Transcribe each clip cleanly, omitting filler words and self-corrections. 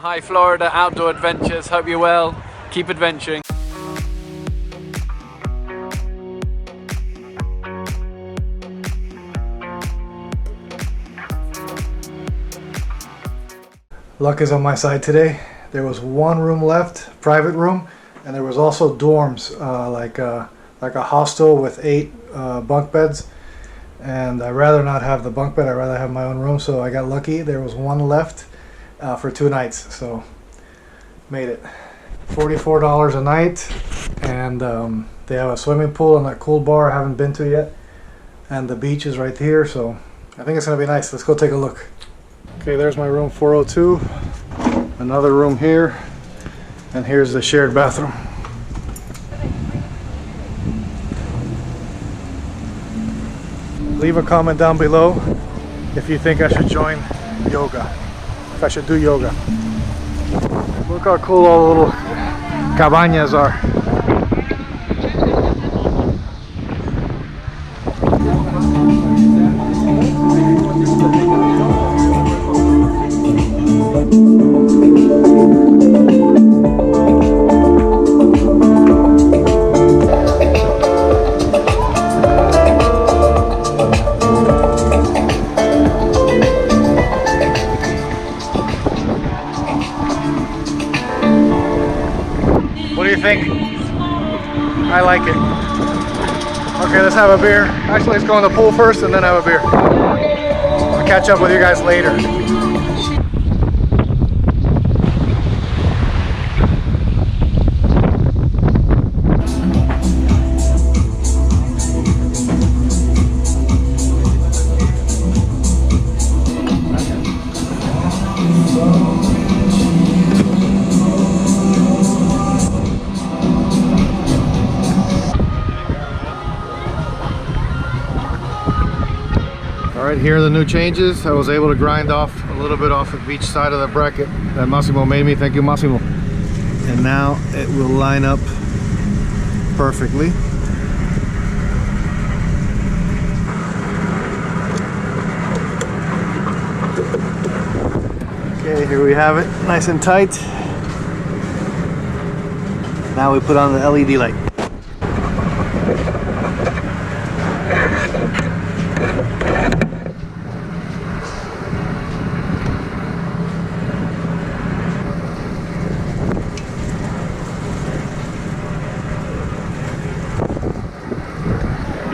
Hi Florida Outdoor Adventures, hope you're well. Keep adventuring. Luck is on my side today. There was one room left, private room, and there was also dorms, like a hostel with 8 bunk beds. And I'd rather not have the bunk bed, I'd rather have my own room, so I got lucky. There was one left for 2 nights, so made it. $44 a night, and they have a swimming pool and a cool bar I haven't been to yet. And the beach is right here, so I think it's gonna be nice. Let's go take a look. Okay, there's my room 402. Another room here, and here's the shared bathroom. Leave a comment down below if you think I should join yoga, if I should do yoga. Look how cool all the little cabañas are. What do you think? I like it. Okay, let's have a beer. Actually, let's go in the pool first and then have a beer. I'll catch up with you guys later. Alright, here are the new changes. I was able to grind off a little bit off of each side of the bracket that Massimo made me. Thank you, Massimo. And now it will line up perfectly. Okay, here we have it, nice and tight. Now we put on the LED light.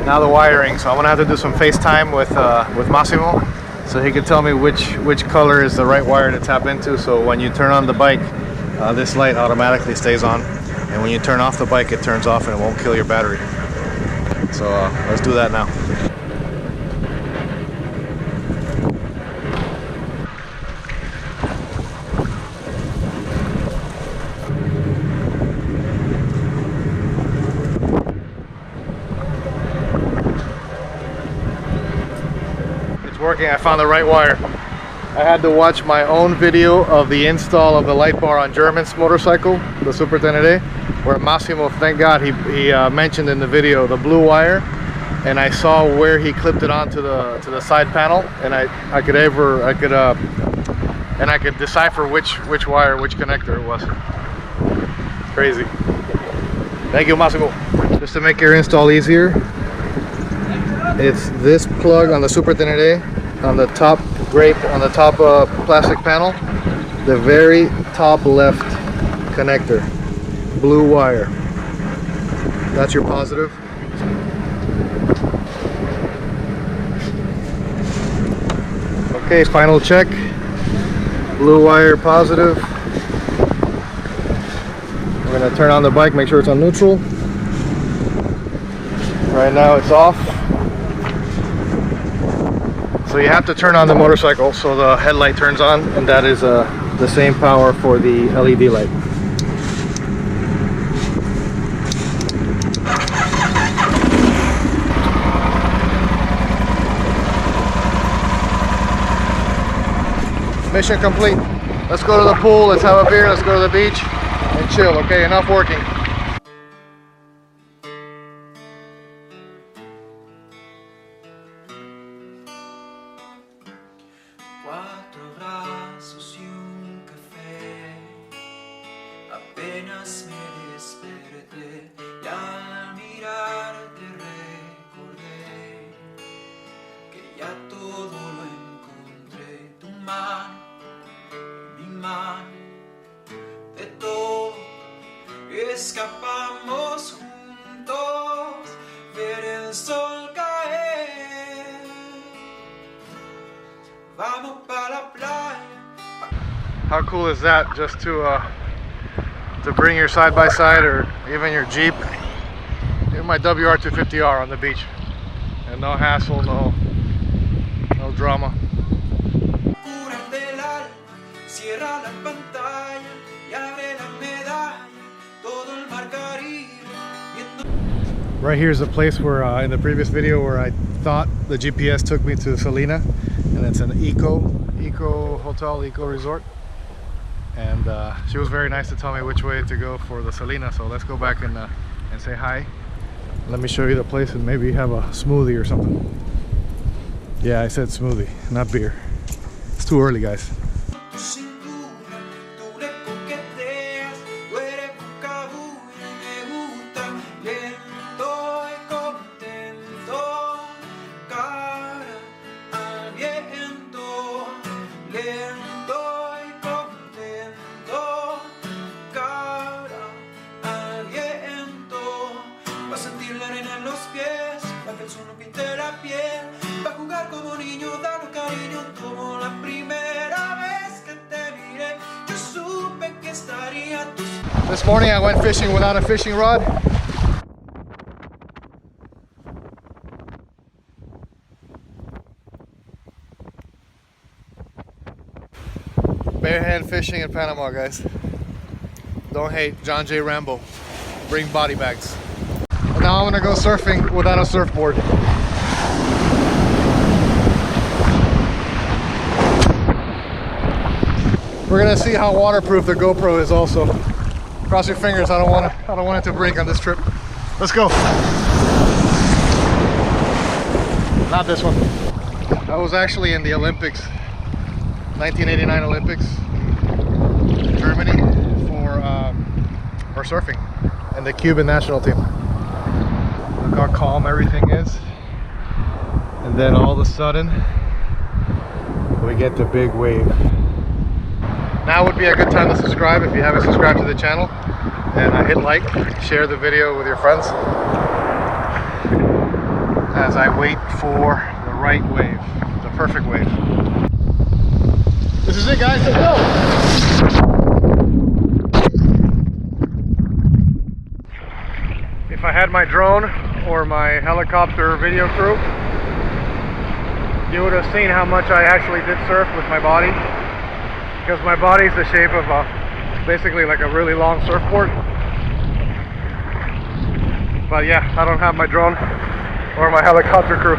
Now the wiring, so I'm gonna have to do some FaceTime with Massimo, so he can tell me which color is the right wire to tap into. So when you turn on the bike, this light automatically stays on, and when you turn off the bike, it turns off and it won't kill your battery. So let's do that now. Working, I found the right wire. I had to watch my own video of the install of the light bar on German's motorcycle, the Super 10A, where Massimo, thank God, he mentioned in the video the blue wire, and I saw where he clipped it onto the side panel, and I could decipher which wire, which connector it was. Crazy. Thank you, Massimo. Just to make your install easier, it's this plug on the Super 10A on the top plastic panel, the very top left connector, blue wire. That's your positive. Okay, final check. Blue wire positive. We're gonna turn on the bike, make sure it's on neutral. Right now it's off. So you have to turn on the motorcycle so the headlight turns on, and that is the same power for the LED light. Mission complete. Let's go to the pool, let's have a beer, let's go to the beach and chill. Okay, enough working. Quatro braços e um café. How cool is that, just to bring your side-by-side or even your Jeep, even my WR250R on the beach, and no hassle, no drama. Right here is the place where in the previous video where I thought the GPS took me to Selina, and it's an eco hotel, eco resort. And she was very nice to tell me which way to go for the Selina, so let's go back and say hi. Let me show you the place and maybe have a smoothie or something. Yeah, I said smoothie, not beer. It's too early, guys. This morning I went fishing without a fishing rod. Bare hand fishing in Panama, guys. Don't hate John J. Rambo. Bring body bags. And now I'm gonna go surfing without a surfboard. We're gonna see how waterproof the GoPro is also. Cross your fingers, I don't want it to break on this trip. Let's go. Not this one. I was actually in the Olympics, 1989 Olympics in Germany for surfing, and the Cuban national team. Look how calm everything is. And then all of a sudden, we get the big wave. Now would be a good time to subscribe if you haven't subscribed to the channel, and hit like, share the video with your friends as I wait for the right wave, the perfect wave. This is it, guys, let's go! If I had my drone or my helicopter video crew, you would have seen how much I actually did surf with my body. Because my body's the shape of basically like a really long surfboard. But yeah, I don't have my drone or my helicopter crew.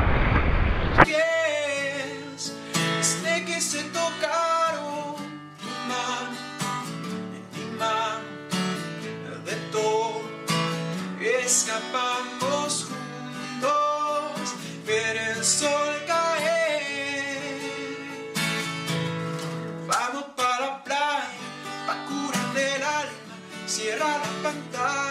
Escapamos juntos, ver el sol caer. Vamos para la playa, pa' curar del alma, cierra la pantalla.